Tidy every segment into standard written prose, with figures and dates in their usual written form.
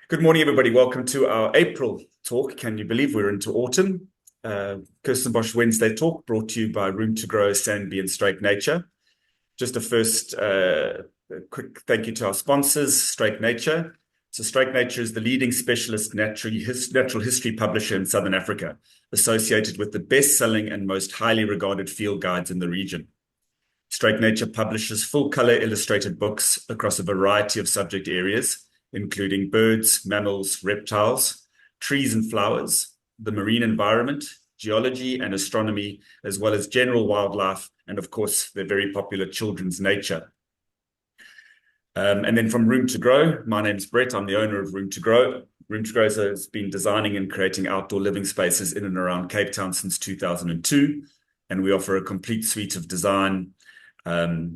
Good morning, everybody. Welcome to our April talk. Can you believe we're into autumn? Kirstenbosch Wednesday Talk brought to you by Room to Grow, Sandby and Straight Nature. Just a first quick thank you to our sponsors, Straight Nature. So Straight Nature is the leading specialist natural history publisher in Southern Africa, associated with the best-selling and most highly regarded field guides in the region. Straight Nature publishes full-color illustrated books across a variety of subject areas, including birds, mammals, reptiles, trees and flowers, the marine environment, geology and astronomy, as well as general wildlife, and of course, their very popular children's nature. And then from Room to Grow, my name's Brett. I'm the owner of Room to Grow. Room to Grow has been designing and creating outdoor living spaces in and around Cape Town since 2002, and we offer a complete suite of design,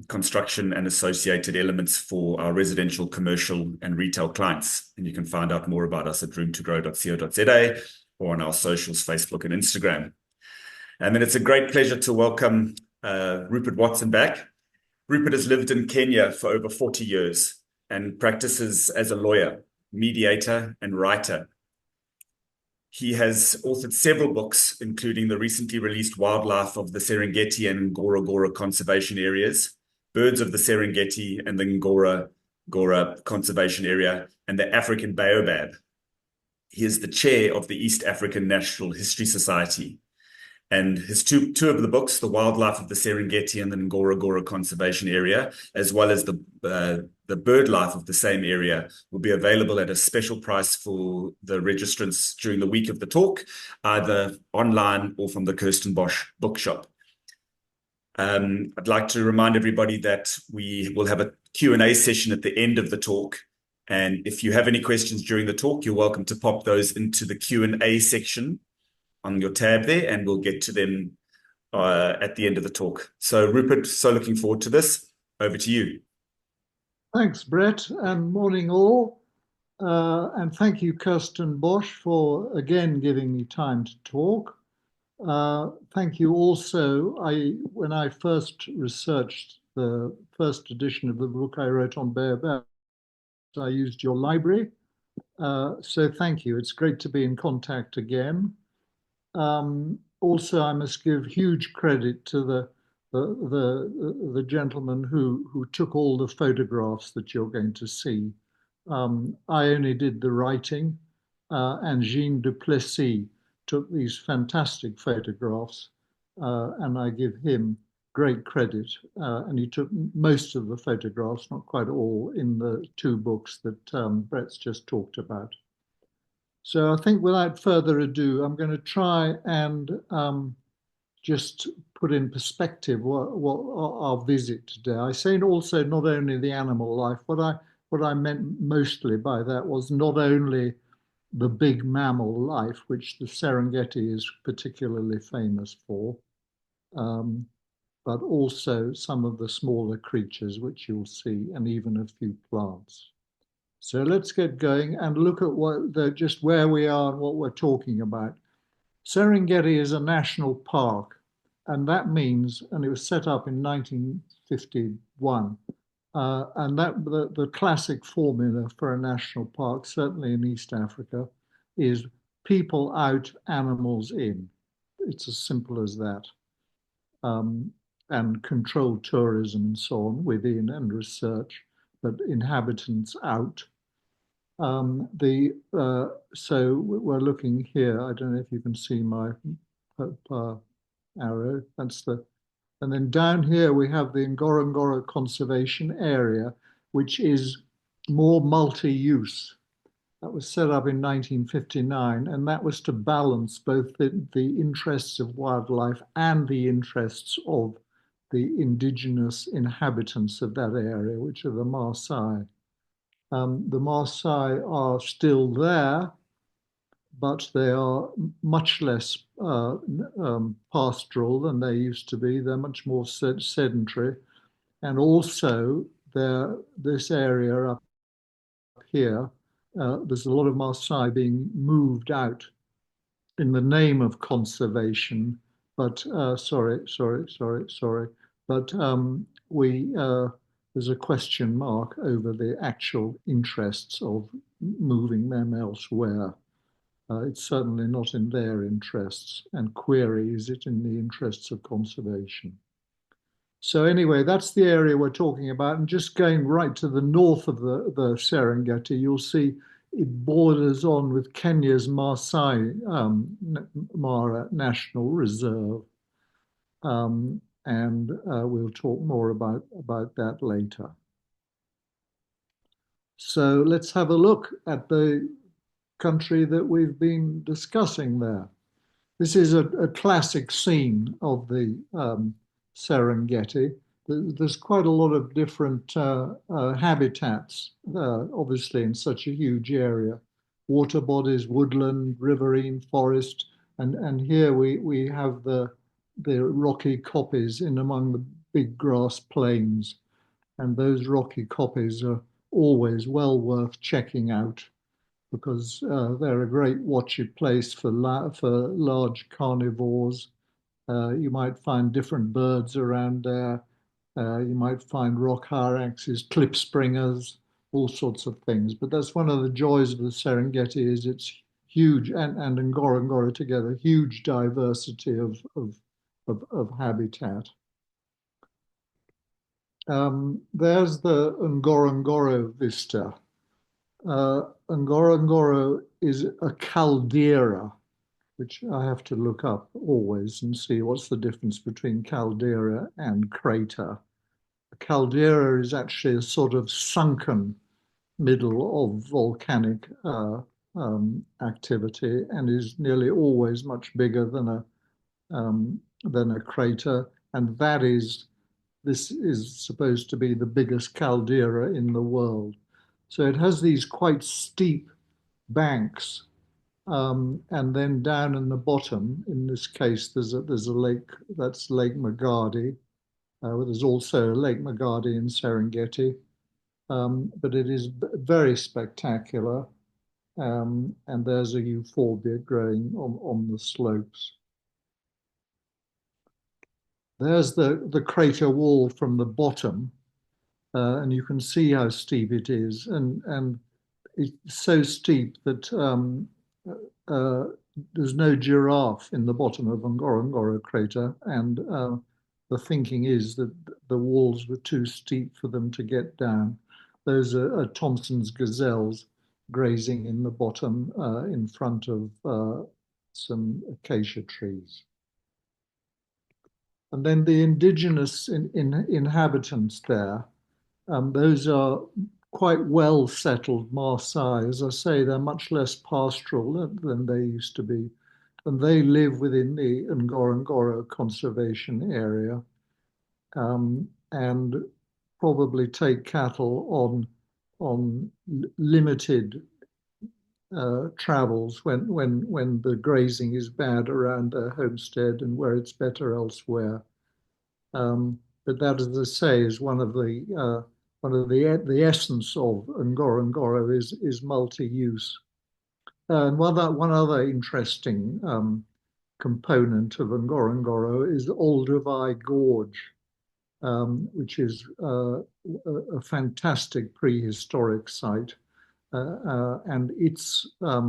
construction and associated elements for our residential, commercial and retail clients. And you can find out more about us at roomtogrow.co.za or on our socials, Facebook and Instagram. And then it's a great pleasure to welcome Rupert Watson back. Rupert has lived in Kenya for over 40 years and practices as a lawyer, mediator and writer. He has authored several books, including the recently released Wildlife of the Serengeti and Ngorongoro Conservation Areas, Birds of the Serengeti and the Ngorongoro Conservation Area, and the African Baobab. He is the chair of the East African Natural History Society. And his two of the books, The Wildlife of the Serengeti and the Ngorongoro Conservation Area, as well as the bird life of the same area, will be available at a special price for the registrants during the week of the talk, either online or from the Kirstenbosch bookshop. I'd like to remind everybody that we will have a Q&A session at the end of the talk. And if you have any questions during the talk, you're welcome to pop those into the Q&A section on your tab there, and we'll get to them at the end of the talk. So Rupert, so looking forward to this. Over to you. Thanks, Brett, and morning all. And thank you, Kirstenbosch, for again giving me time to talk. Thank you also. When I first researched the first edition of the book I wrote on baobabs, I used your library. So thank you. It's great to be in contact again. Also, I must give huge credit to the gentleman who took all the photographs that you're going to see. I only did the writing, and Jean Duplessis took these fantastic photographs, and I give him great credit. And he took most of the photographs, not quite all, in the two books that Brett's just talked about. So I think without further ado, I'm going to try and just put in perspective what our visit today. I say also not only the animal life. What I meant mostly by that was not only the big mammal life, which the Serengeti is particularly famous for, but also some of the smaller creatures which you'll see, and even a few plants. So let's get going and look at just where we are and what we're talking about. Serengeti is a national park, and that means, and it was set up in 1951, and that the classic formula for a national park, certainly in East Africa, is people out, animals in. It's as simple as that. And controlled tourism and so on within, and research, but inhabitants out. So we're looking here. I don't know if you can see my arrow. And then down here we have the Ngorongoro Conservation Area, which is more multi-use. That was set up in 1959, and that was to balance both the interests of wildlife and the interests of the indigenous inhabitants of that area, which are the Maasai. The Maasai are still there, but they are much less pastoral than they used to be. They're much more sedentary. And also, this area up here, there's a lot of Maasai being moved out in the name of conservation. But, But there's a question mark over the actual interests of moving them elsewhere. It's certainly not in their interests, and query, is it in the interests of conservation? So anyway, that's the area we're talking about. And just going right to the north of the Serengeti, you'll see it borders on with Kenya's Maasai Mara National Reserve. And we'll talk more about that later. So let's have a look at the country that we've been discussing there. This is a classic scene of the Serengeti. There's quite a lot of different habitats, obviously, in such a huge area. Water bodies, woodland, riverine, forest, and here we have the rocky kopjes in among the big grass plains. And those rocky kopjes are always well worth checking out because they're a great watchy place for large carnivores. You might find different birds around there. You might find rock hyraxes, cliff springers, all sorts of things. But that's one of the joys of the Serengeti is its huge, and Ngorongoro together, huge diversity of habitat. There's the Ngorongoro vista. Ngorongoro is a caldera, which I have to look up always and see what's the difference between caldera and crater. A caldera is actually a sort of sunken middle of volcanic activity and is nearly always much bigger than a crater. And this is supposed to be the biggest caldera in the world. So it has these quite steep banks, and then down in the bottom, in this case, there's a lake, that's Lake Magadi. There's also Lake Magadi in Serengeti, but it is very spectacular, and there's a euphorbia growing on the slopes. There's the crater wall from the bottom, and you can see how steep it is, and it's so steep that there's no giraffe in the bottom of Ngorongoro crater, and the thinking is that the walls were too steep for them to get down. Those are Thompson's gazelles grazing in the bottom in front of some acacia trees. And then the indigenous inhabitants there, those are quite well settled Maasai. As I say, they're much less pastoral than they used to be. And they live within the Ngorongoro conservation area, and probably take cattle on limited travels when the grazing is bad around their homestead and where it's better elsewhere. But that, as I say, is one of the essence of Ngorongoro is multi-use. And one other interesting component of Ngorongoro is Olduvai Gorge, which is a fantastic prehistoric site. And its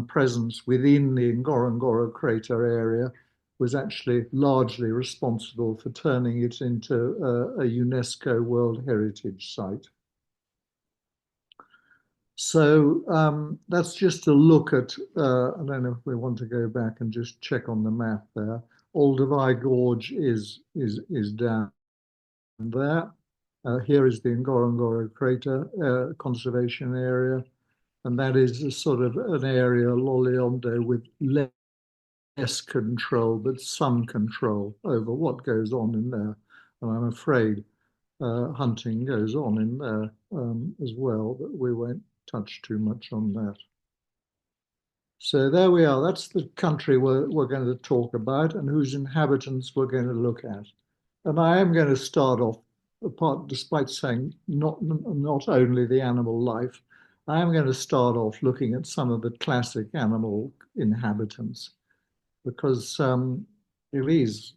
presence within the Ngorongoro crater area was actually largely responsible for turning it into a UNESCO World Heritage Site. So that's just a look at, I don't know if we want to go back and just check on the map there. Olduvai Gorge is down there. Here is the Ngorongoro crater conservation area. And that is a sort of an area, Loliondo, with less control, but some control over what goes on in there. And I'm afraid hunting goes on in there as well, but we won't touch too much on that. So there we are. That's the country we're going to talk about and whose inhabitants we're going to look at. And I am going to start off, despite saying not only the animal life, I am going to start off looking at some of the classic animal inhabitants because it is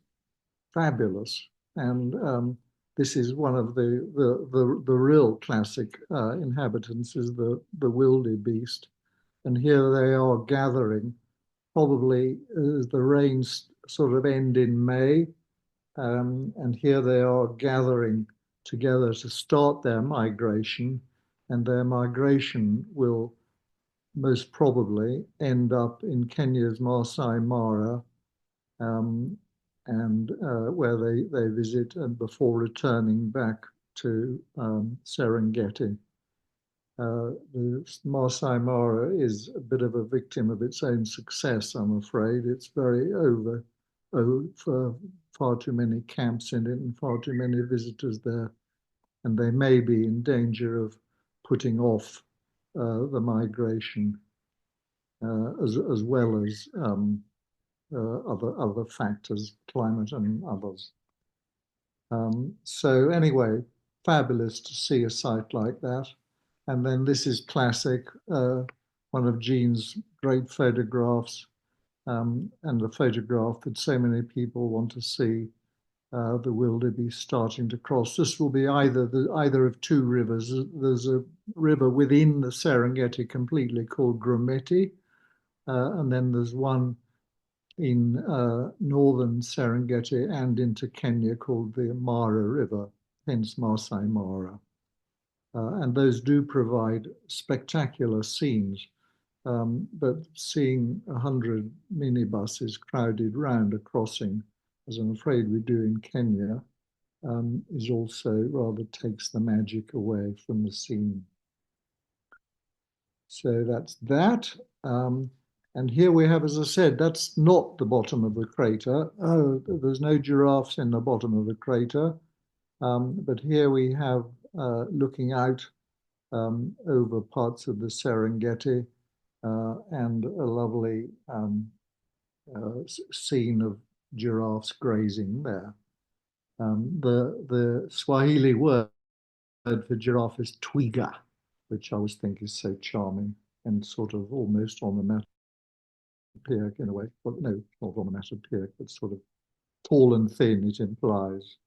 fabulous, and this is one of the real classic inhabitants is the wildebeest, and here they are gathering, probably as the rains sort of end in May, and here they are gathering together to start their migration, and their migration will most probably end up in Kenya's Masai Mara, um, and where they visit and before returning back to Serengeti. The Masai Mara is a bit of a victim of its own success, I'm afraid. It's very for far too many camps in it and far too many visitors there, and they may be in danger of putting off the migration as well as other factors, climate and others. So anyway, fabulous to see a site like that. And then this is classic, one of Jean's great photographs, and the photograph that so many people want to see, the wildebeest starting to cross. This will be either of two rivers. There's a river within the Serengeti completely called Grumeti, and then there's one in northern Serengeti and into Kenya called the Mara River, hence Masai Mara. And those do provide spectacular scenes, but seeing 100 minibuses crowded round a crossing, as I'm afraid we do in Kenya, is also rather takes the magic away from the scene. So that's that. And here we have, as I said, that's not the bottom of the crater. Oh, there's no giraffes in the bottom of the crater. But here we have, looking out over parts of the Serengeti, and a lovely scene of giraffes grazing there. The Swahili word for giraffe is twiga, which I always think is so charming and sort of almost onomatopoeic in a way. Well, no, not onomatopoeic, but sort of tall and thin, it implies.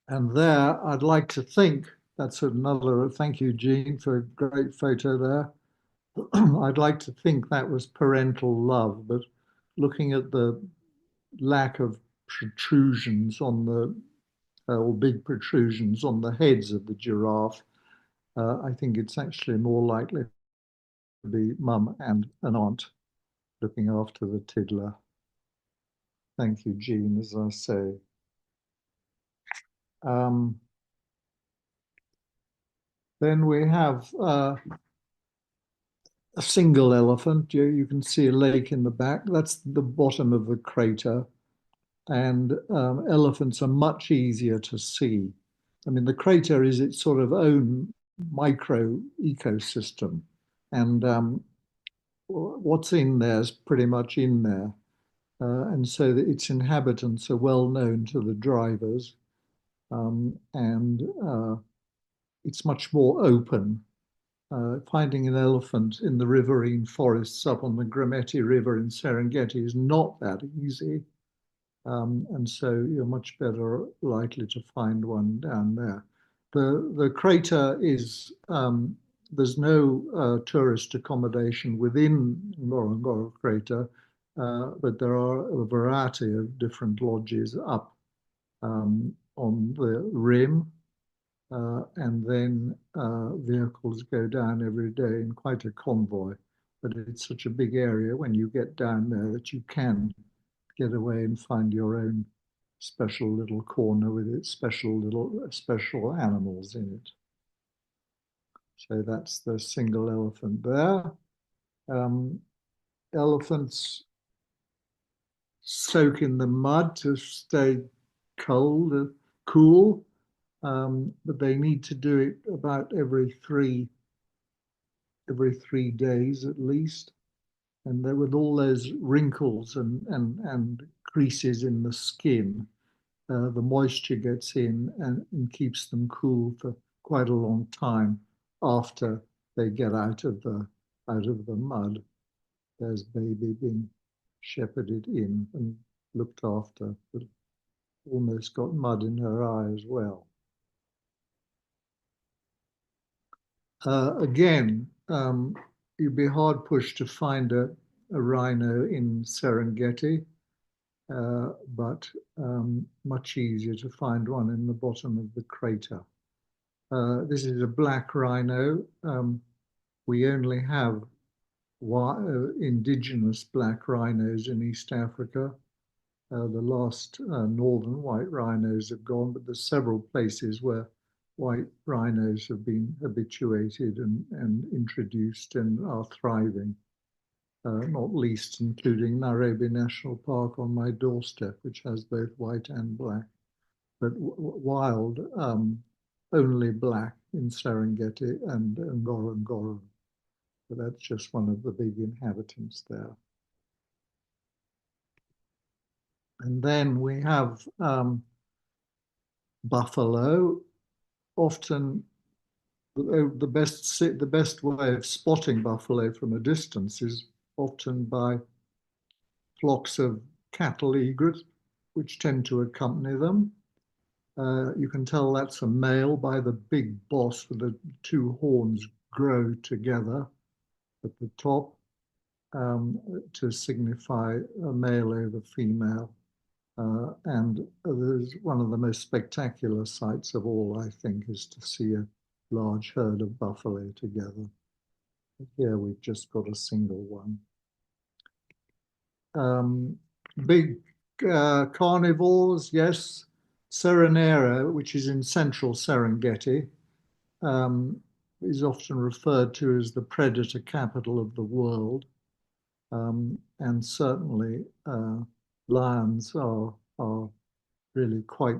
And there, I'd like to think, that's another, thank you, Jean, for a great photo there. I'd like to think that was parental love, but looking at the lack of protrusions on the, or big protrusions on the heads of the giraffe, I think it's actually more likely to be mum and an aunt looking after the tiddler. Thank you, Jean, as I say. Then we have a single elephant. You can see a lake in the back. That's the bottom of the crater. And elephants are much easier to see. I mean, the crater is its sort of own micro ecosystem. And what's in there is pretty much in there. And so that its inhabitants are well known to the drivers. And it's much more open. Finding an elephant in the riverine forests up on the Grumeti River in Serengeti is not that easy. And so you're much better likely to find one down there. The crater is, there's no tourist accommodation within Ngorongoro crater, but there are a variety of different lodges up on the rim. And then vehicles go down every day in quite a convoy. But it's such a big area when you get down there that you can get away and find your own special little corner with its special animals in it. So that's the single elephant there. Elephants soak in the mud to stay cool, but they need to do it about every three days at least. And there, with all those wrinkles and creases in the skin, the moisture gets in and keeps them cool for quite a long time after they get out of the mud. There's baby being shepherded in and looked after, but almost got mud in her eye as well. Again, you'd be hard pushed to find a rhino in Serengeti, but much easier to find one in the bottom of the crater. This is a black rhino. We only have indigenous black rhinos in East Africa. The last northern white rhinos have gone, but there's several places where white rhinos have been habituated and introduced and are thriving, not least including Nairobi National Park on my doorstep, which has both white and black, but wild, only black in Serengeti and Ngorongoro. But that's just one of the big inhabitants there. And then we have buffalo. Often the best way of spotting buffalo from a distance is often by flocks of cattle egrets, which tend to accompany them. You can tell that's a male by the big boss where the two horns grow together at the top to signify a male over female. And there's one of the most spectacular sights of all, I think, is to see a large herd of buffalo together. But here we've just got a single one. Big carnivores, yes. Serenera, which is in central Serengeti, is often referred to as the predator capital of the world. And certainly lions are really quite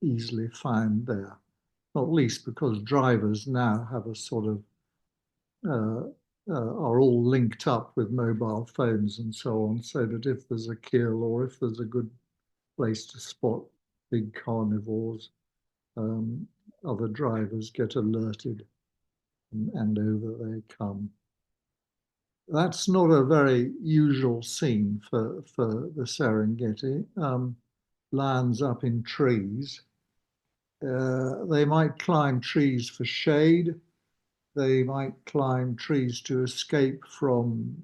easily found there, not least because drivers now have a sort of are all linked up with mobile phones and so on, so that if there's a kill or if there's a good place to spot big carnivores, other drivers get alerted and over they come. That's not a very usual scene for the Serengeti. Lions up in trees. They might climb trees for shade. They might climb trees to escape from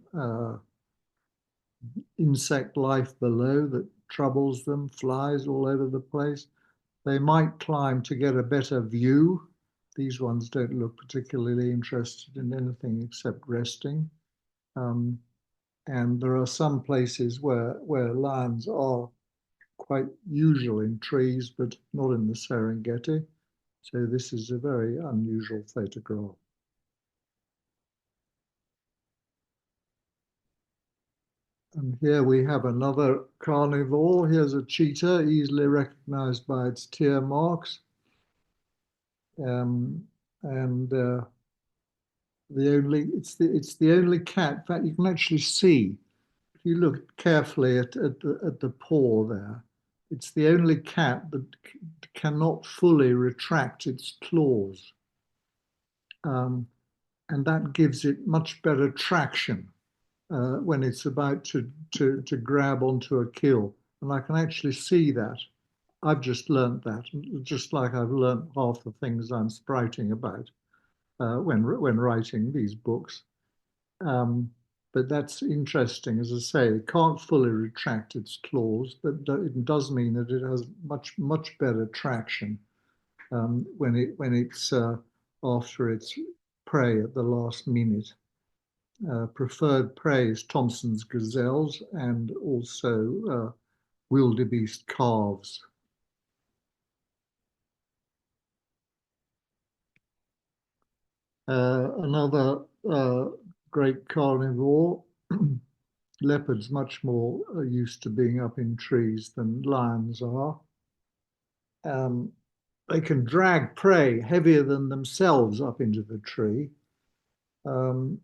insect life below that troubles them, flies all over the place. They might climb to get a better view. These ones don't look particularly interested in anything except resting. And there are some places where lions are quite usual in trees, but not in the Serengeti. So this is a very unusual photograph. And here we have another carnivore. Here's a cheetah, easily recognized by its tear marks. It's the only cat. In fact, you can actually see if you look carefully at the paw there. It's the only cat that cannot fully retract its claws, and that gives it much better traction when it's about to grab onto a kill. And I can actually see that. I've just learnt that, just like I've learnt half the things I'm sprouting about when writing these books. But that's interesting, as I say, it can't fully retract its claws, but it does mean that it has much better traction when it's after its prey at the last minute. Preferred prey is Thompson's gazelles and also wildebeest calves. Another great carnivore, leopards much more used to being up in trees than lions are. They can drag prey heavier than themselves up into the tree, and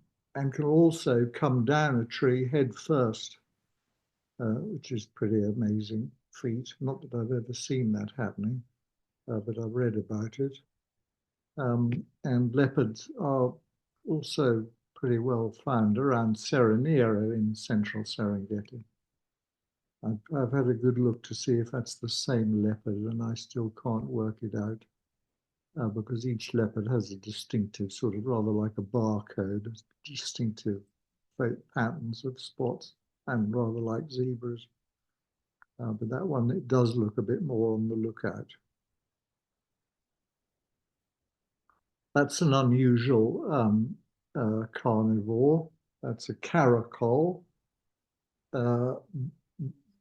can also come down a tree head first, which is pretty amazing feat. Not that I've ever seen that happening, but I've read about it. And leopards are also pretty well found around Serenera in central Serengeti. I've had a good look to see if that's the same leopard, and I still can't work it out. because each leopard has a distinctive sort of, rather like a barcode, distinctive patterns of spots, and rather like zebras. But that one, it does look a bit more on the lookout. That's an unusual carnivore. That's a caracol.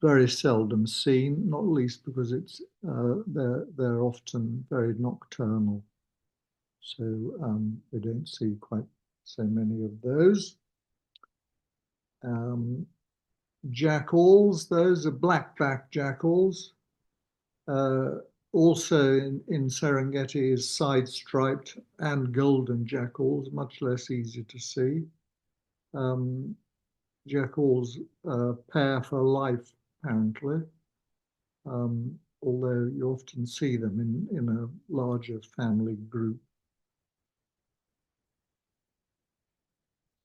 Very seldom seen, not least because they're often very nocturnal. So we don't see quite so many of those. Jackals, those are black-backed jackals. Also in Serengeti is side-striped and golden jackals, much less easy to see. Jackals pair for life, apparently, although you often see them in a larger family group.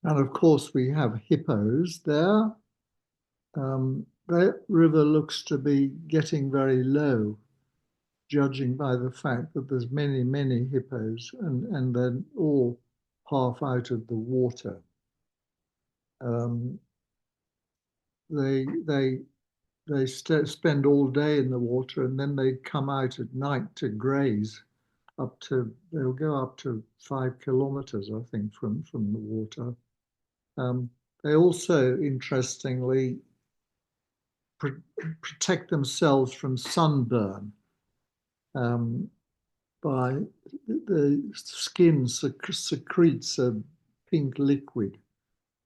And of course, we have hippos there. That river looks to be getting very low, judging by the fact that there's many, many hippos, and they're all half out of the water. They spend all day in the water, and then they come out at night to graze. They'll go up to 5 kilometers, I think, from the water. They also, interestingly, protect themselves from sunburn by the skin secretes a pink liquid,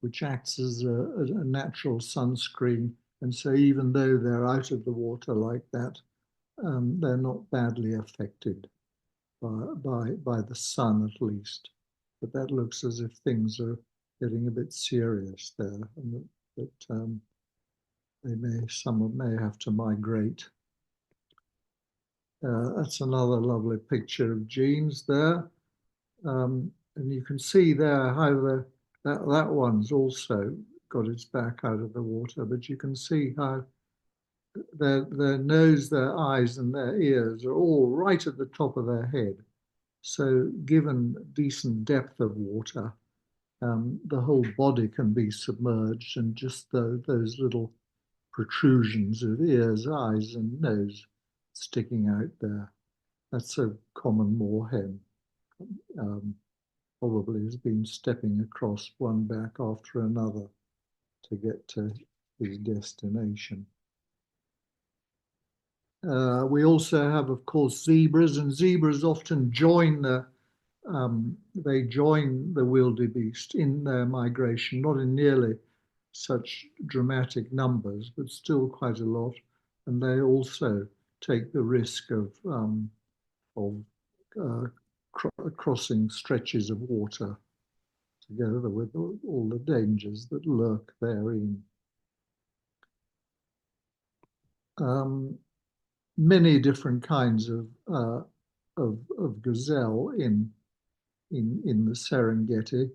which acts as a natural sunscreen. And so even though they're out of the water like that, they're not badly affected by the sun, at least. But that looks as if things are getting a bit serious there, and that some may have to migrate. That's another lovely picture of Jean's there. And you can see there how that one's also got its back out of the water, but you can see how their nose, their eyes, and their ears are all right at the top of their head. So given decent depth of water, the whole body can be submerged, and just those little protrusions of ears, eyes, and nose sticking out there. That's a common moorhen. Probably has been stepping across one back after another to get to his destination. We also have, of course, zebras, and zebras often join the wildebeest in their migration, not in nearly such dramatic numbers, but still quite a lot. And they also take the risk of crossing stretches of water together with all the dangers that lurk therein. Many different kinds of gazelle in the Serengeti.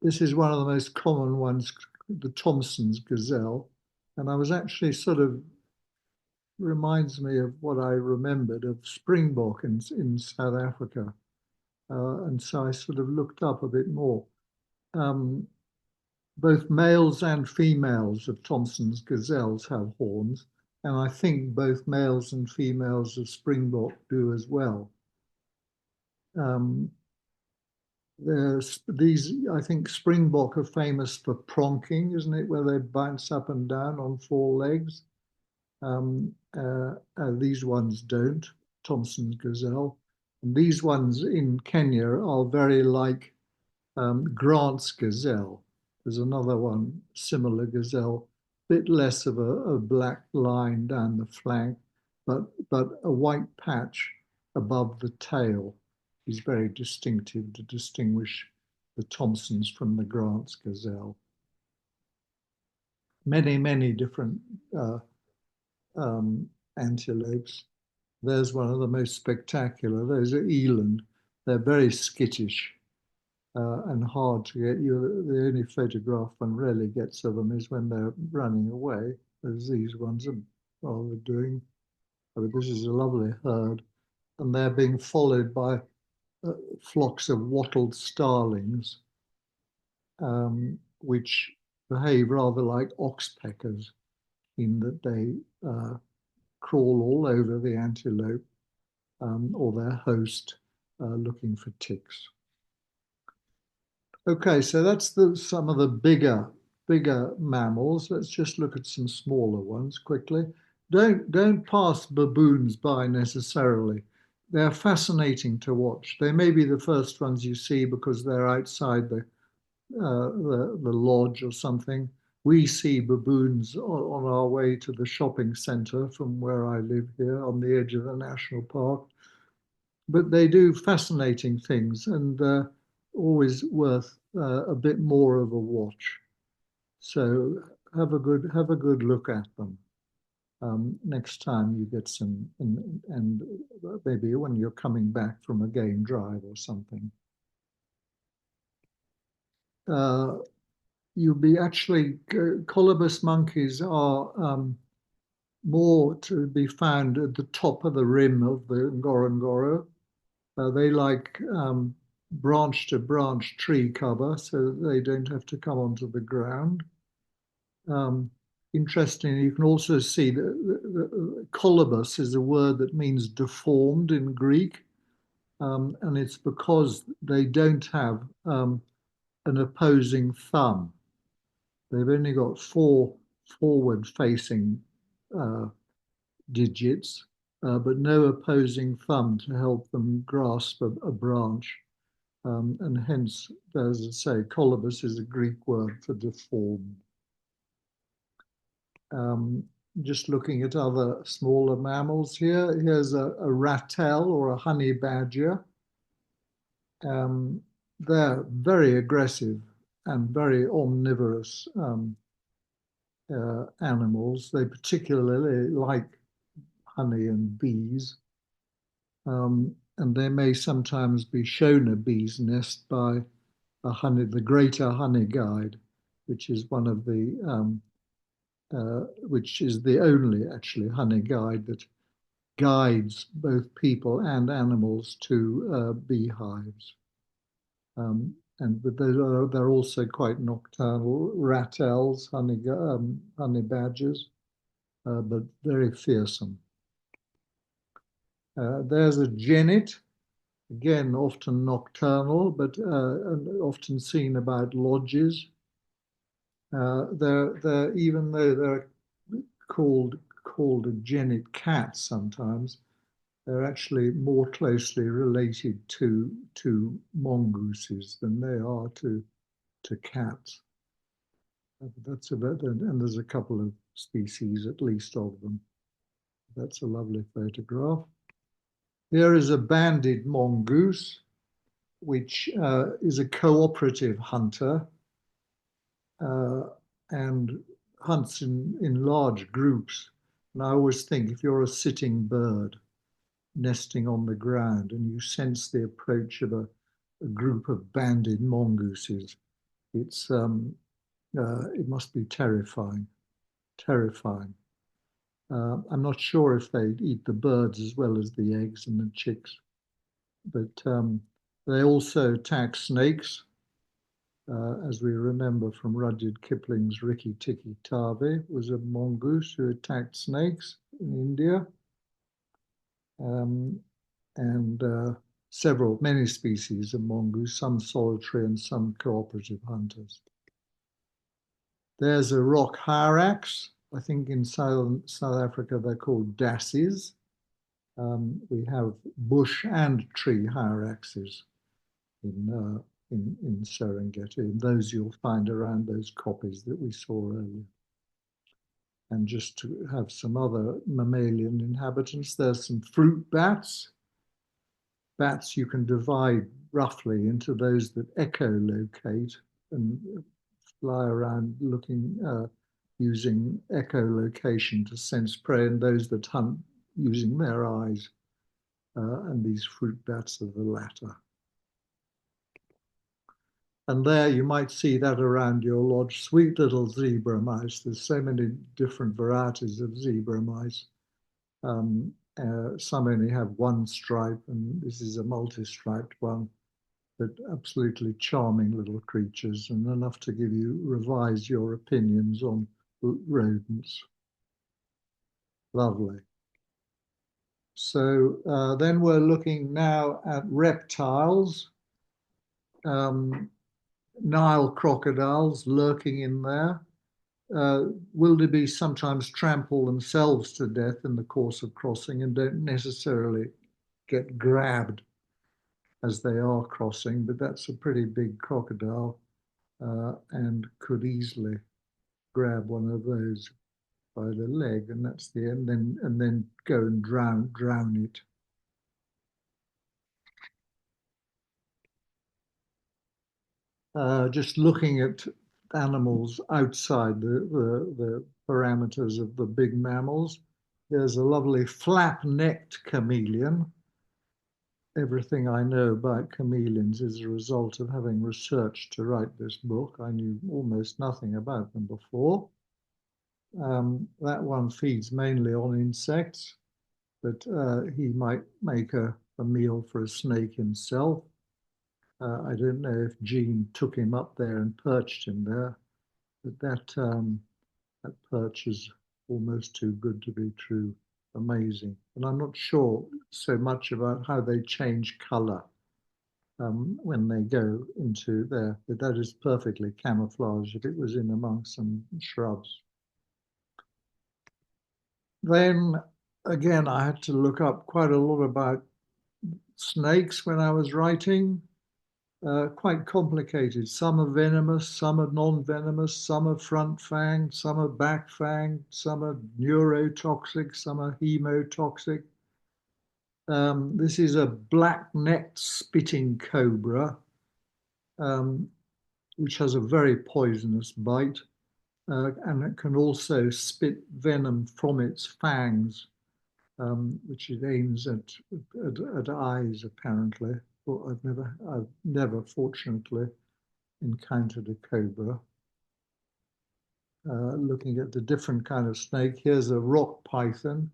This is one of the most common ones, the Thompson's gazelle, and I was actually reminds me of what I remembered of springbok in South Africa, and so I sort of looked up a bit more. Both males and females of Thompson's gazelles have horns, and I think both males and females of springbok do as well. I think springbok are famous for pronking, isn't it, where they bounce up and down on 4 legs. These ones don't, Thompson's gazelle. And these ones in Kenya are very like Grant's gazelle. There's another one, similar gazelle, bit less of a black line down the flank, but a white patch above the tail is very distinctive to distinguish the Thompsons from the Grant's gazelle. Many, many different antelopes. There's one of the most spectacular. Those are eland. They're very skittish and hard to get. The only photograph one rarely gets of them is when they're running away, as these ones are rather doing. But this is a lovely herd, and they're being followed by flocks of wattled starlings, which behave rather like oxpeckers in that they crawl all over the antelope or their host looking for ticks. Okay, so that's some of the bigger mammals. Let's just look at some smaller ones quickly. Don't pass baboons by necessarily. They're fascinating to watch. They may be the first ones you see because they're outside the lodge or something. We see baboons on our way to the shopping centre from where I live here on the edge of the national park. But they do fascinating things and always worth a bit more of a watch. So have a good look at them next time you get some, and maybe when you're coming back from a game drive or something. You'll be actually, colobus monkeys are more to be found at the top of the rim of the Ngorongoro. They like branch to branch tree cover so that they don't have to come onto the ground. Interestingly, you can also see that the colobus is a word that means deformed in Greek, and it's because they don't have an opposing thumb. They've only got 4 forward-facing digits, but no opposing thumb to help them grasp a branch. And hence, as I say, colobus is a Greek word for deformed. Just looking at other smaller mammals here. Here's a ratel or a honey badger. They're very aggressive and very omnivorous animals. They particularly like honey and bees. And they may sometimes be shown a bee's nest by the greater honey guide, which is one of the which is the only actually honey guide that guides both people and animals to beehives. But they're also quite nocturnal. Ratels, honey badgers, but very fearsome. There's a genet, again often nocturnal, but often seen about lodges. Even though they're called a genet cat sometimes, they're actually more closely related to mongooses than they are to cats. That's about, and there's a couple of species at least of them. That's a lovely photograph. Here is a banded mongoose, which is a cooperative hunter and hunts in large groups. And I always think if you're a sitting bird nesting on the ground and you sense the approach of a group of banded mongooses, it must be terrifying. I'm not sure if they eat the birds as well as the eggs and the chicks, but they also attack snakes, as we remember from Rudyard Kipling's Rikki Tikki Tavi was a mongoose who attacked snakes in India. And many species of mongoose, some solitary and some cooperative hunters. There's a rock hyrax. I think in South Africa they're called dasses. We have bush and tree hyraxes in Serengeti, and those you'll find around those copies that we saw earlier. And just to have some other mammalian inhabitants, there's some fruit bats. Bats you can divide roughly into those that echolocate and fly around looking, using echolocation to sense prey, and those that hunt using their eyes. And these fruit bats are the latter. And there you might see that around your lodge, sweet little zebra mice. There's so many different varieties of zebra mice. Some only have one stripe, and this is a multi-striped one, but absolutely charming little creatures, and enough to give you, revise your opinions on rodents. Lovely. So then we're looking now at reptiles. Nile crocodiles lurking in there. Wildebeest sometimes trample themselves to death in the course of crossing and don't necessarily get grabbed as they are crossing, but that's a pretty big crocodile and could easily grab one of those by the leg, and that's the end, and then go and drown it. Just looking at animals outside the parameters of the big mammals. There's a lovely flap-necked chameleon. Everything I know about chameleons is a result of having researched to write this book. I knew almost nothing about them before. That one feeds mainly on insects, but he might make a meal for a snake himself. I don't know if Jean took him up there and perched him there, but that perch is almost too good to be true. Amazing. And I'm not sure so much about how they change color when they go into there, but that is perfectly camouflaged if it was in amongst some shrubs. Then again, I had to look up quite a lot about snakes when I was writing. Quite complicated. Some are venomous, some are non-venomous, some are front fang, some are back fang, some are neurotoxic, some are hemotoxic. This is a black-necked spitting cobra, which has a very poisonous bite, and it can also spit venom from its fangs, which it aims at eyes, apparently. Well, I've never, fortunately, encountered a cobra. Looking at the different kind of snake, here's a rock python,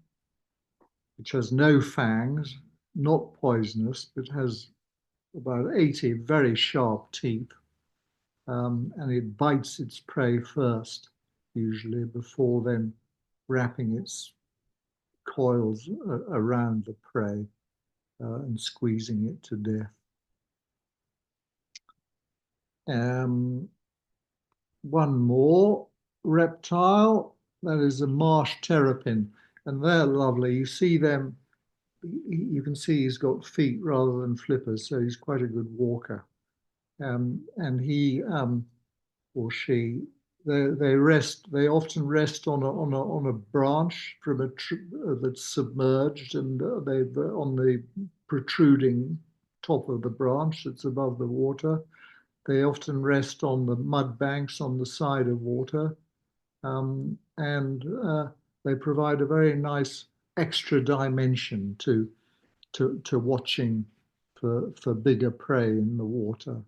which has no fangs, not poisonous, but has about 80 very sharp teeth, and it bites its prey first, usually, before then wrapping its coils around the prey and squeezing it to death. One more reptile, that is a marsh terrapin, and they're lovely. You see them, you can see he's got feet rather than flippers, so he's quite a good walker. And he or she, they often rest on a branch from that's submerged, and they on the protruding top of the branch that's above the water. They often rest on the mud banks on the side of water, and they provide a very nice extra dimension to watching for bigger prey in the water,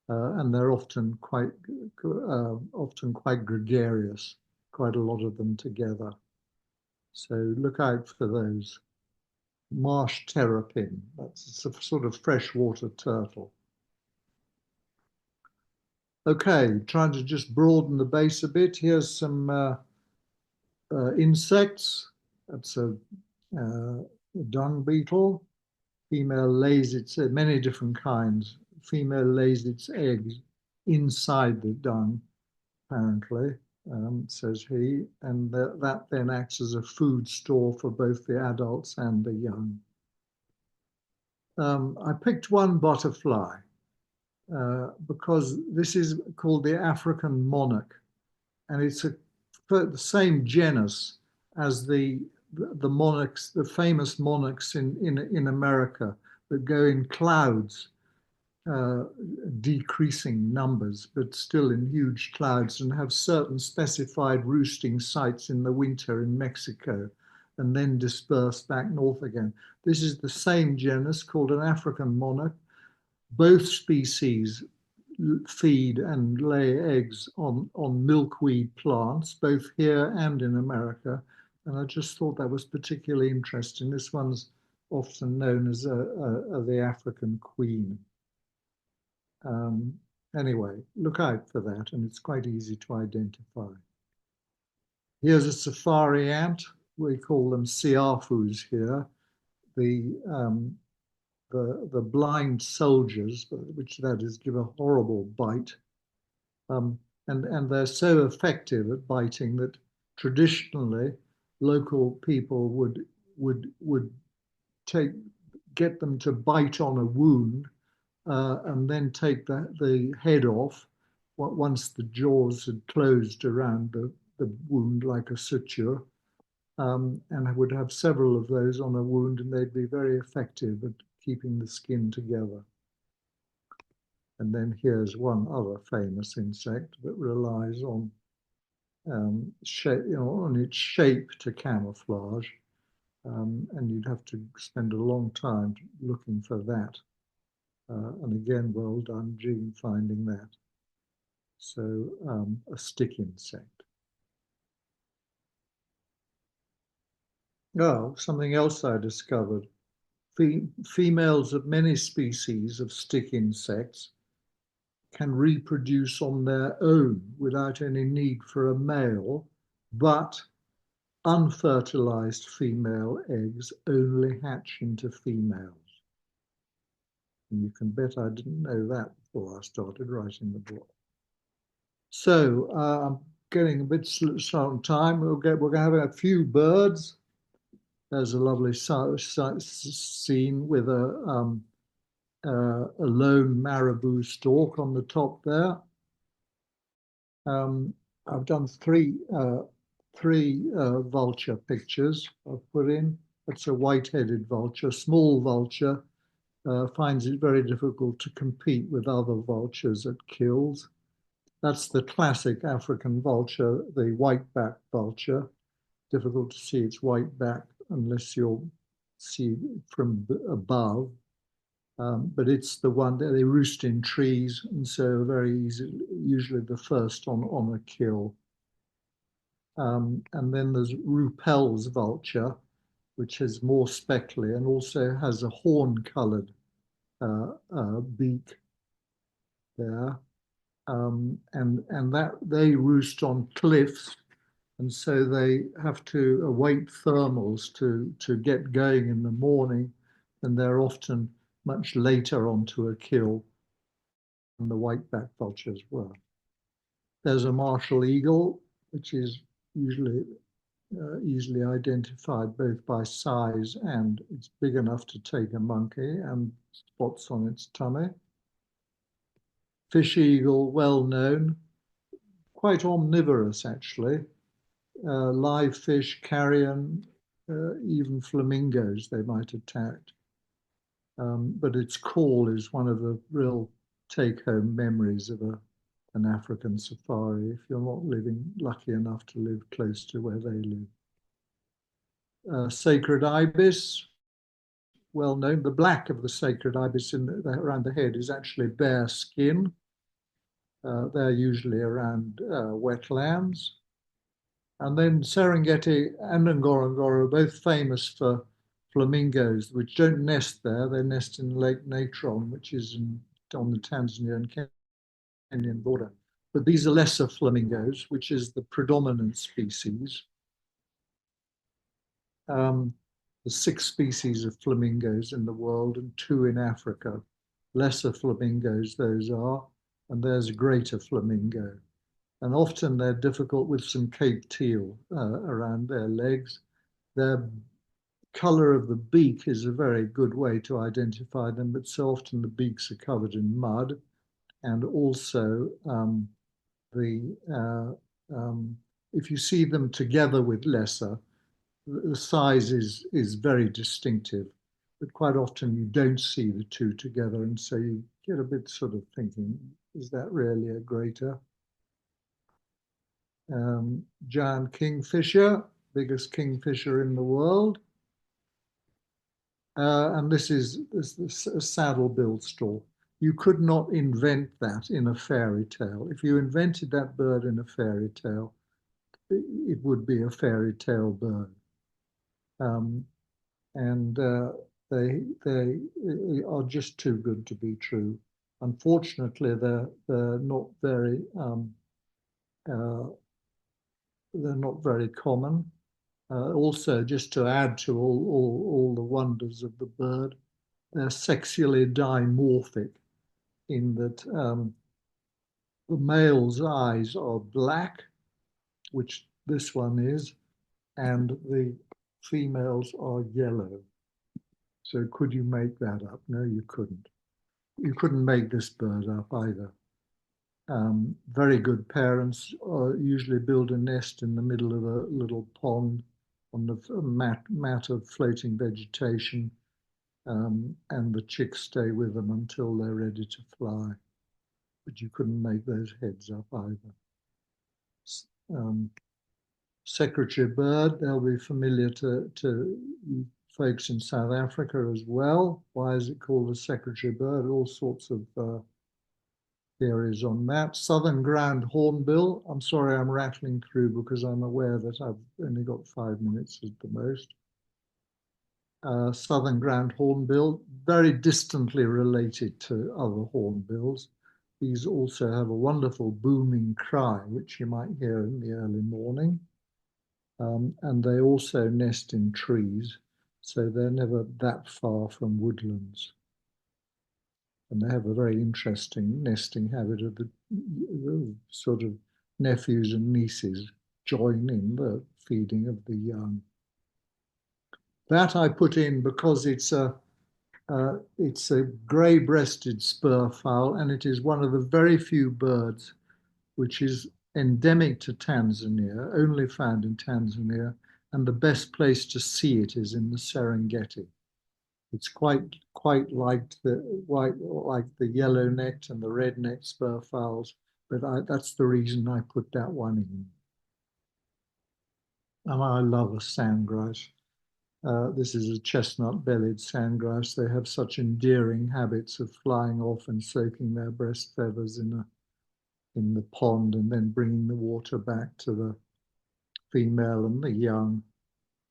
and they're often quite gregarious, quite a lot of them together. So look out for those. Marsh terrapin, that's a sort of freshwater turtle. Okay, trying to just broaden the base a bit. Here's some insects. That's a dung beetle. Female lays its, many different kinds. Female lays its eggs inside the dung, apparently, says he, and that then acts as a food store for both the adults and the young. I picked one butterfly. Because this is called the African monarch, and it's the same genus as the monarchs, the famous monarchs in America that go in clouds, decreasing numbers, but still in huge clouds, and have certain specified roosting sites in the winter in Mexico, and then disperse back north again. This is the same genus called an African monarch. Both species feed and lay eggs on milkweed plants, both here and in America. And I just thought that was particularly interesting. This one's often known as the African queen. Anyway, look out for that, and it's quite easy to identify. Here's a safari ant. We call them siafus here. The blind soldiers, which that is, give a horrible bite. And they're so effective at biting that traditionally local people would get them to bite on a wound and then take the head off once the jaws had closed around the wound like a suture. And I would have several of those on a wound, and they'd be very effective at keeping the skin together. And then here's one other famous insect that relies on shape, on its shape to camouflage. And you'd have to spend a long time looking for that. And again, well done, Jean, finding that. So a stick insect. Oh, something else I discovered. Females of many species of stick insects can reproduce on their own without any need for a male, but unfertilized female eggs only hatch into females. And you can bet I didn't know that before I started writing the book. So I'm getting a bit short on time. We're going to have a few birds. There's a lovely scene with a lone marabou stork on the top there. I've done three vulture pictures I've put in. That's a white-headed vulture, small vulture, finds it very difficult to compete with other vultures it kills. That's the classic African vulture, the white-backed vulture. Difficult to see its white back unless you'll see from above. But it's the one that they roost in trees, and so very easy, usually the first on a kill. And then there's Ruppel's vulture, which is more speckly and also has a horn-coloured beak there. And that they roost on cliffs, and so they have to await thermals to get going in the morning, and they're often much later onto a kill than the white-backed vultures were. There's a martial eagle, which is usually easily identified both by size and it's big enough to take a monkey and spots on its tummy. Fish eagle, well known, quite omnivorous actually. Live fish, carrion, even flamingos they might attack. But its call is one of the real take-home memories of an African safari if you're not lucky enough to live close to where they live. Sacred ibis, well known. The black of the sacred ibis around the head is actually bare skin. They're usually around wetlands. And then Serengeti and Ngorongoro are both famous for flamingos, which don't nest there. They nest in Lake Natron, which is on the Tanzanian Kenyan border. But these are lesser flamingos, which is the predominant species. There's 6 species of flamingos in the world and 2 in Africa. Lesser flamingos those are, and there's a greater flamingo. And often they're difficult with some Cape teal around their legs. Their color of the beak is a very good way to identify them, but so often the beaks are covered in mud. And also if you see them together with lesser, the size is very distinctive, but quite often you don't see the 2 together, and so you get a bit sort of thinking, is that really a greater? Giant kingfisher, biggest kingfisher in the world. And this is a saddle-billed stork. You could not invent that in a fairy tale. If you invented that bird in a fairy tale, it would be a fairy tale bird. And they are just too good to be true. Unfortunately, they're not very common. Also, just to add to all the wonders of the bird, they're sexually dimorphic in that the male's eyes are black, which this one is, and the females are yellow. So could you make that up? No, you couldn't. You couldn't make this bird up either. Very good parents usually build a nest in the middle of a little pond on the mat of floating vegetation, and the chicks stay with them until they're ready to fly. But you couldn't make those heads up either. Secretary bird, they'll be familiar to folks in South Africa as well. Why is it called a secretary bird? All sorts of theories on that. Southern ground hornbill. I'm sorry I'm rattling through because I'm aware that I've only got 5 minutes at the most. Southern ground hornbill, very distantly related to other hornbills. These also have a wonderful booming cry, which you might hear in the early morning. And they also nest in trees, so they're never that far from woodlands. And they have a very interesting nesting habit of the sort of nephews and nieces join in the feeding of the young. That I put in because it's a grey-breasted spurfowl, and it is one of the very few birds which is endemic to Tanzania, only found in Tanzania, and the best place to see it is in the Serengeti. It's quite like the yellow-necked and the red-necked spurfowls, but that's the reason I put that one in. And I love a sandgrouse. This is a chestnut-bellied sandgrouse. They have such endearing habits of flying off and soaking their breast feathers in the pond and then bringing the water back to the female and the young,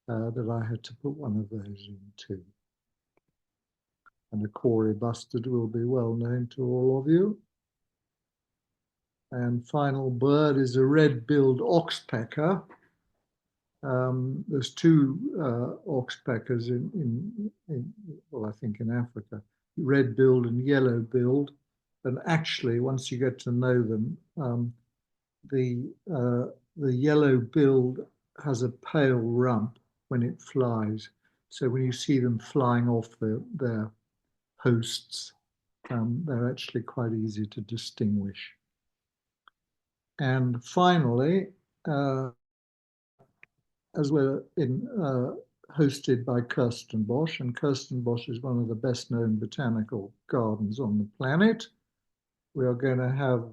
that I had to put one of those in too. And a Corey bustard will be well known to all of you. And final bird is a red-billed oxpecker. There's two oxpeckers well, I think in Africa, red-billed and yellow-billed. And actually, once you get to know them, the yellow-billed has a pale rump when it flies. So when you see them flying off their hosts, they're actually quite easy to distinguish. And finally, as we're hosted by Kirstenbosch, and Kirstenbosch is one of the best-known botanical gardens on the planet, we are going to have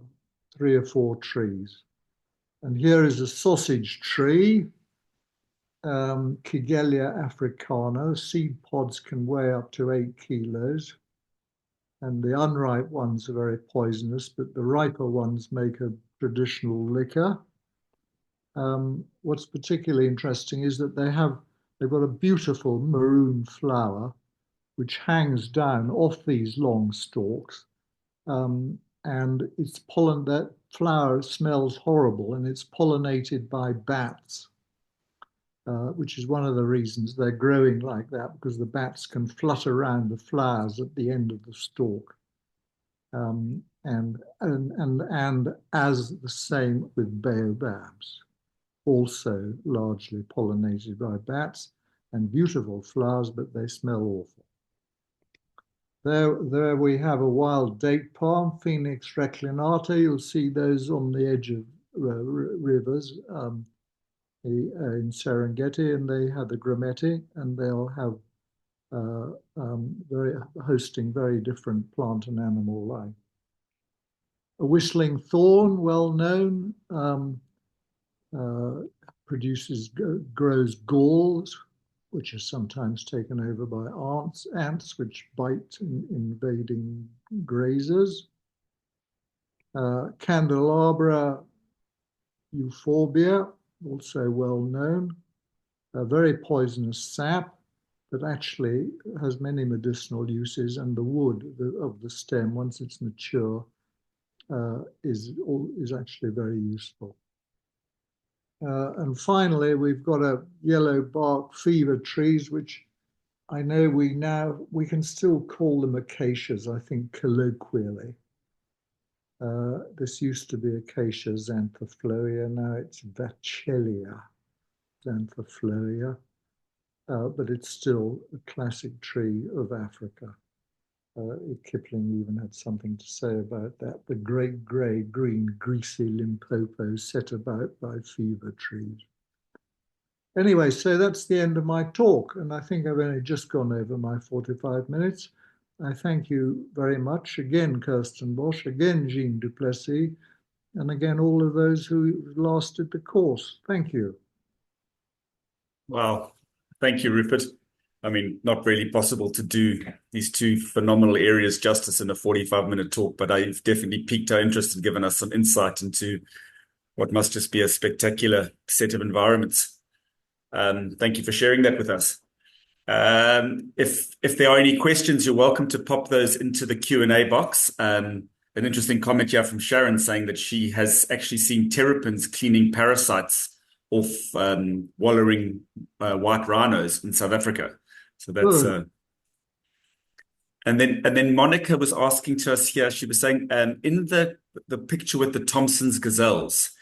3 or 4 trees. And here is a sausage tree, Kigelia africana. Seed pods can weigh up to 8 kilos. And the unripe ones are very poisonous, but the riper ones make a traditional liquor. What's particularly interesting is that they've got a beautiful maroon flower which hangs down off these long stalks. And that flower smells horrible, and it's pollinated by bats, which is one of the reasons they're growing like that, because the bats can flutter around the flowers at the end of the stalk. And as the same with baobabs, also largely pollinated by bats, and beautiful flowers, but they smell awful. There we have a wild date palm, Phoenix reclinata. You'll see those on the edge of rivers in Serengeti, and they have the grumeti, and they'll have hosting very different plant and animal life. A whistling thorn, well known, grows galls, which are sometimes taken over by ants which bite invading grazers. Candelabra euphorbia, also well known. A very poisonous sap, but actually has many medicinal uses, and the wood of the stem, once it's mature, is actually very useful. And finally, we've got a yellow bark fever trees, which I know we can still call them acacias, I think, colloquially. This used to be Acacia xanthophylla, now it's Vachelia xanthophylla, but it's still a classic tree of Africa. Kipling even had something to say about that. The great grey, green, greasy Limpopo set about by fever trees. Anyway, so that's the end of my talk, and I think I've only just gone over my 45 minutes. I thank you very much again, Kirstenbosch, again, Jean Duplessis, and again, all of those who lasted the course. Thank you. Well, thank you, Rupert. I mean, not really possible to do these two phenomenal areas justice in a 45-minute talk, but I've definitely piqued our interest and given us some insight into what must just be a spectacular set of environments. Thank you for sharing that with us. If there are any questions, you're welcome to pop those into the Q&A box. An interesting comment here from Sharon saying that she has actually seen terrapins cleaning parasites off wallowing white rhinos in South Africa. So that's and then Monica was asking to us here. She was saying in the picture with the Thompson's gazelles,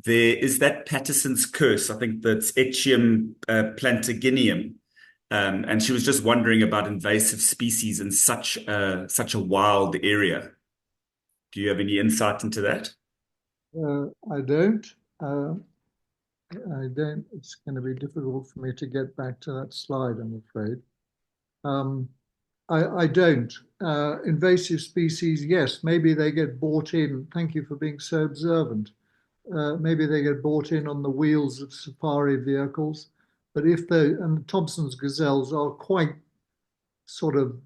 there is that Patterson's curse. I think that's Echium plantagineum. And she was just wondering about invasive species in such a wild area. Do you have any insight into that? I don't. I don't. It's going to be difficult for me to get back to that slide, I'm afraid. I don't. Invasive species, yes, maybe they get bought in. Thank you for being so observant. Maybe they get bought in on the wheels of safari vehicles. But and the Thompson's gazelles are quite sort of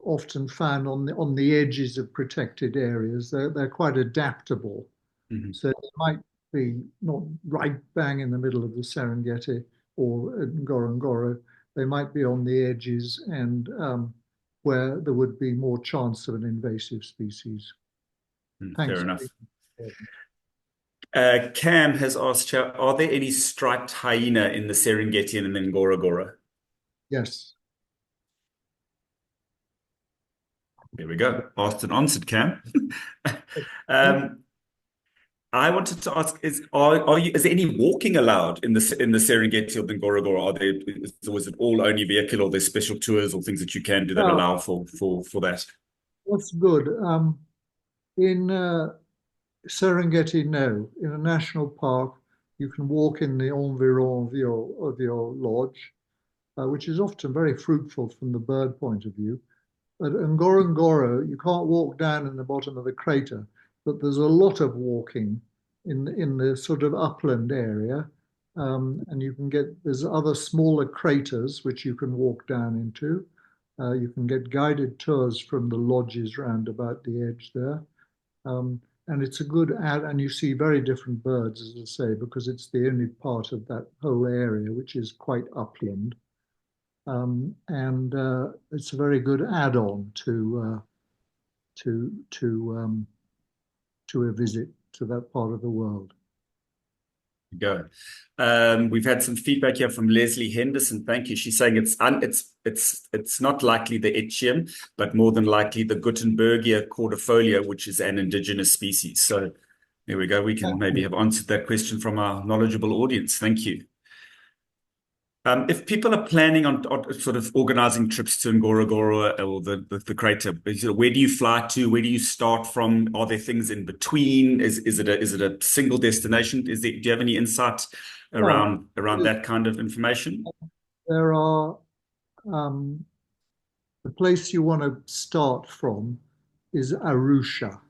often found on the edges of protected areas. They're quite adaptable. Mm-hmm. So they might be not right bang in the middle of the Serengeti or Ngorongoro. They might be on the edges and where there would be more chance of an invasive species. Thanks. Fair enough. Cam has asked, are there any striped hyena in the Serengeti and in Ngorongoro? Yes. There we go. Asked and answered, Cam. I wanted to ask: is there any walking allowed in the Serengeti or the Ngorongoro? Was it all only vehicle, or there's special tours or things that you can do that allow for that? That's good. In Serengeti, no. In a national park, you can walk in the environ of your lodge, which is often very fruitful from the bird point of view. At Ngorongoro, you can't walk down in the bottom of the crater, but there's a lot of walking in the sort of upland area. And there's other smaller craters which you can walk down into. You can get guided tours from the lodges round about the edge there. And it's a good and you see very different birds, as I say, because it's the only part of that whole area which is quite upland. And it's a very good add-on to a visit to that part of the world. Go. We've had some feedback here from Leslie Henderson. Thank you. She's saying it's not likely the Echium, but more than likely the Gutenbergia cordifolia, which is an indigenous species. So there we go. We can maybe have answered that question from our knowledgeable audience. Thank you. If people are planning on sort of organizing trips to Ngorongoro or the crater, where do you fly to? Where do you start from? Are there things in between? Is it a single destination? Do you have any insight around that kind of information? There are the place you want to start from is Arusha,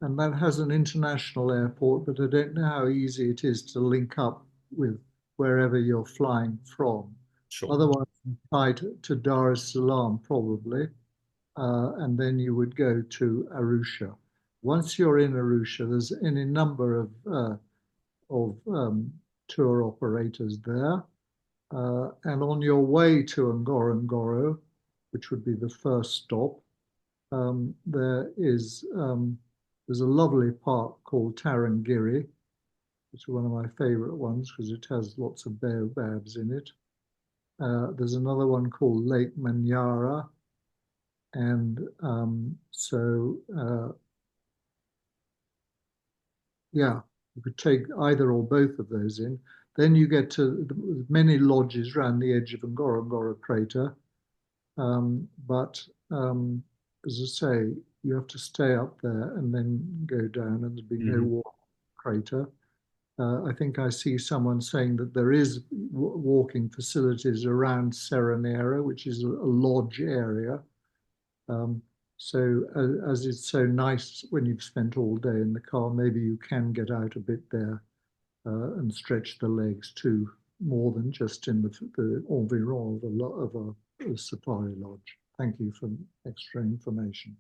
and that has an international airport, but I don't know how easy it is to link up with wherever you're flying from. Sure. Otherwise, you fly to Dar es Salaam probably, and then you would go to Arusha. Once you're in Arusha, there's any number of tour operators there. And on your way to Ngorongoro, which would be the first stop, there's a lovely park called Tarangire. It's one of my favorite ones because it has lots of baobabs in it. There's another one called Lake Manyara. And yeah, you could take either or both of those in. Then you get to many lodges around the edge of Ngorongoro crater. But as I say, you have to stay up there and then go down, and there'd be no walk crater. I think I see someone saying that there is walking facilities around Serenera, which is a lodge area. So as it's so nice when you've spent all day in the car, maybe you can get out a bit there and stretch the legs too, more than just in the environ of a safari lodge. Thank you for extra information.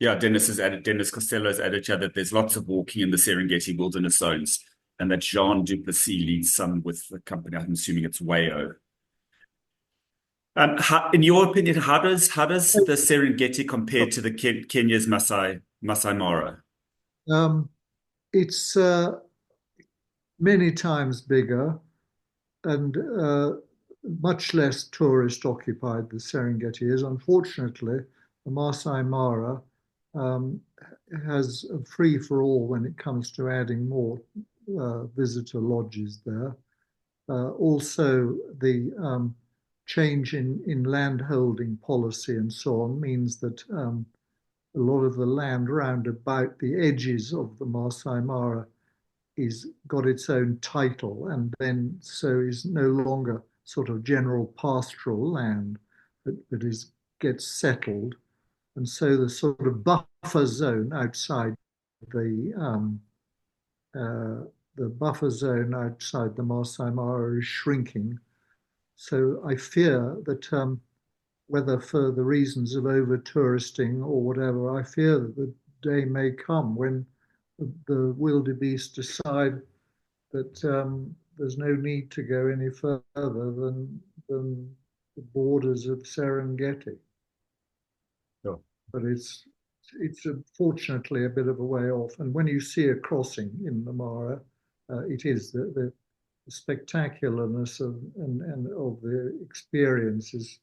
Yeah, Dennis Costello has added here that there's lots of walking in the Serengeti wilderness zones, and that Jean Duplessis leads some with the company. I'm assuming it's Wayo. In your opinion, how does the Serengeti compare to the Kenya's Masai Mara? It's many times bigger and much less tourist occupied the Serengeti is. Unfortunately, the Masai Mara has a free for all when it comes to adding more visitor lodges there. Also, the change in land holding policy and so on means that a lot of the land round about the edges of the Masai Mara is got its own title, and then so is no longer sort of general pastoral land that gets settled, and so the sort of buffer zone outside the buffer zone outside the Masai Mara is shrinking. So I fear that whether for the reasons of over touristing or whatever, I fear that the day may come when the wildebeest decide that there's no need to go any further than the borders of Serengeti. Sure. But it's fortunately a bit of a way off. And when you see a crossing in the Mara, it is the spectacularness of the experience is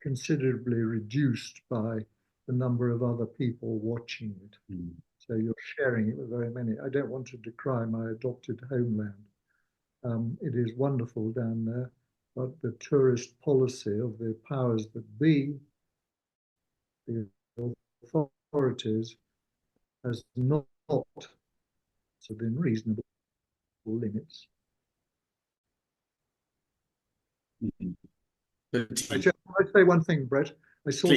considerably reduced by the number of other people watching it. Mm. So you're sharing it with very many. I don't want to decry my adopted homeland. It is wonderful down there, but the tourist policy of the powers that be, the authorities, has not within reasonable limits. Mm-hmm. I say one thing, Brett. I saw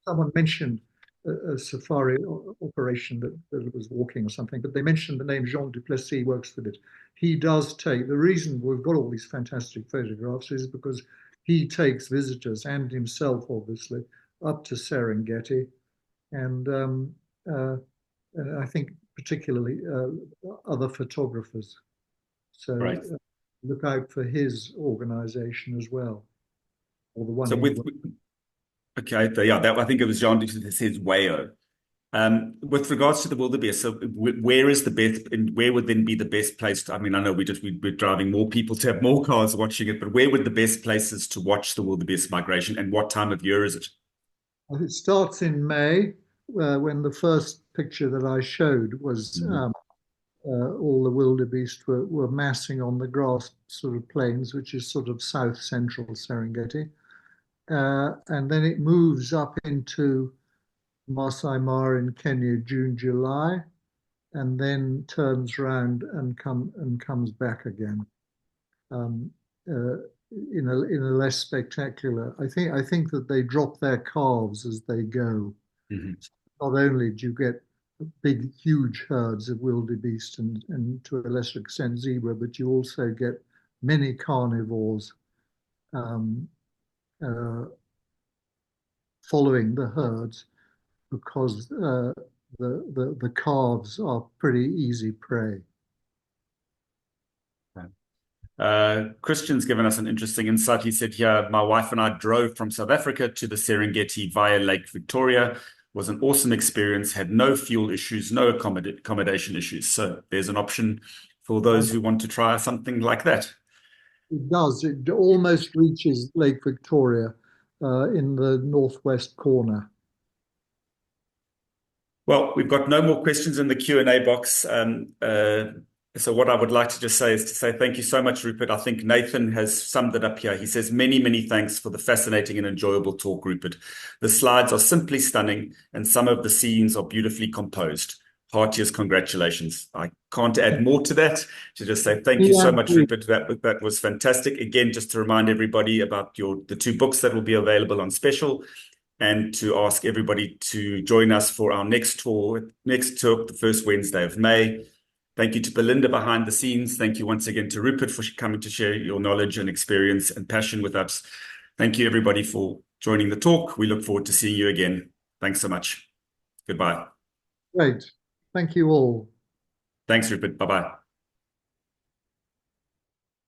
someone mentioned a safari operation that was walking or something, but they mentioned the name Jean Duplessis works with it. He does take, the reason we've got all these fantastic photographs is because he takes visitors and himself, obviously, up to Serengeti. And I think particularly other photographers. So right. Look out for his organization as well. Or the one so I think it was Jean Duplessis Wayo. With regards to the wildebeest, so where is the best, and where would then be the best place to, I mean, I know we're driving more people to have more cars watching it, but where would the best places to watch the wildebeest migration, and what time of year is it? It starts in May, when the first picture that I showed was all the wildebeest were massing on the grass sort of plains, which is sort of south central Serengeti. And then it moves up into Masai Mara in Kenya, June, July, and then turns around and comes back again. In a less spectacular. I think that they drop their calves as they go. Mm-hmm. So not only do you get big, huge herds of wildebeest and to a lesser extent zebra, but you also get many carnivores following the herds because the calves are pretty easy prey. Okay. Christian's given us an interesting insight. He said here, my wife and I drove from South Africa to the Serengeti via Lake Victoria. It was an awesome experience, had no fuel issues, no accommodation issues. So there's an option for those who want to try something like that. It does. It almost reaches Lake Victoria in the northwest corner. Well, we've got no more questions in the Q&A box. So what I would like to just say is to say thank you so much, Rupert. I think Nathan has summed it up here. He says, many, many thanks for the fascinating and enjoyable talk, Rupert. The slides are simply stunning and some of the scenes are beautifully composed. Heartiest congratulations. I can't add more to that. To just say thank you so much, Rupert. That was fantastic. Again, just to remind everybody about the two books that will be available on special, and to ask everybody to join us for our next talk, the first Wednesday of May. Thank you to Belinda behind the scenes. Thank you once again to Rupert for coming to share your knowledge and experience and passion with us. Thank you, everybody, for joining the talk. We look forward to seeing you again. Thanks so much. Goodbye. Great. Thank you all. Thanks, Rupert. Bye-bye.